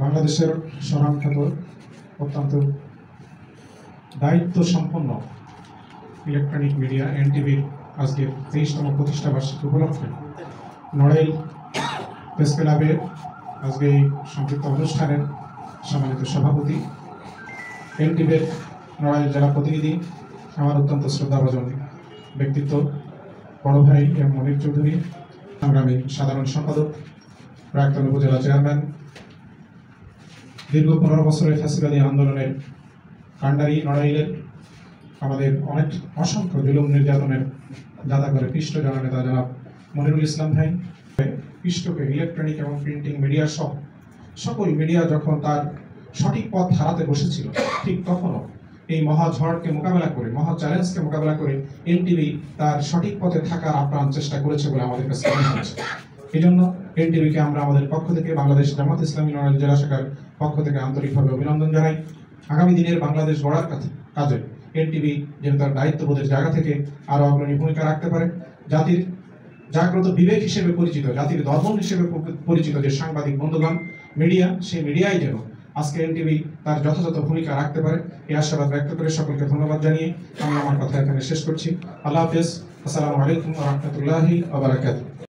বাংলাদেশের স্বনামখ্যাত অত্যন্ত দায়িত্ব সম্পন্ন ইলেকট্রনিক মিডিয়া এনটিভির আজকে 23তম প্রতিষ্ঠা বার্ষিকী উপলক্ষে নড়াইল প্রেস ক্লাবে আজকে এই সংক্ষিপ্ত অনুষ্ঠানের সম্মানিত সভাপতি এনটিভির নড়াইল জেলা প্রতিনিধি আমার অত্যন্ত শ্রদ্ধাভাজন ব্যক্তিত্ব বড় ভাই এম মনির চৌধুরী, সংগ্রামী সাধারণ সম্পাদক, প্রাক্তন উপজেলা চেয়ারম্যান, দীর্ঘ 15 বছরের ফ্যাসিবাদী আন্দোলনের কাণ্ডারি নড়াইলের আমাদের অনেক অসংখ্য জুলুম নির্যাতনের দাদা করে পৃষ্ঠ জননেতা জনাব মনিরুল ইসলাম ভাই। পৃষ্ঠকে ইলেকট্রনিক এবং প্রিন্টিং মিডিয়া সহ সকল মিডিয়া যখন তার সঠিক পথ হারাতে বসেছিল, ঠিক তখনও এই মহা ঝড়কে মোকাবেলা করে, মহা চ্যালেঞ্জকে মোকাবেলা করে এনটিভি তার সঠিক পথে থাকার আপ্রাণ চেষ্টা করেছে বলে আমাদের কাছে মনে হচ্ছে। এই জন্য এনটিভিকে আমরা আমাদের পক্ষ থেকে, বাংলাদেশ জামাত ইসলামী নড়াইল জেলা শাখার পক্ষ থেকে আন্তরিকভাবে অভিনন্দন জানাই। আগামী দিনের বাংলাদেশ গড়ার কাজে এনটিভি যেন তার দায়িত্ববোধের জায়গা থেকে আরও অগ্রণী ভূমিকা রাখতে পারে। জাতির জাগ্রত বিবেক হিসেবে পরিচিত, জাতির দর্পণ হিসেবে পরিচিত যে সাংবাদিক বন্ধুগণ, মিডিয়া, সেই মিডিয়াই যেন আজকে এনটিভি তার যথাযথ ভূমিকা রাখতে পারে, এই আশাবাদ ব্যক্ত করে সকলকে ধন্যবাদ জানিয়ে আমি আমার কথা এখানে শেষ করছি। আল্লাহ হাফেজ। আসসালামু আলাইকুম ওয়া রাহমাতুল্লাহি ওয়া বারাকাতুহু।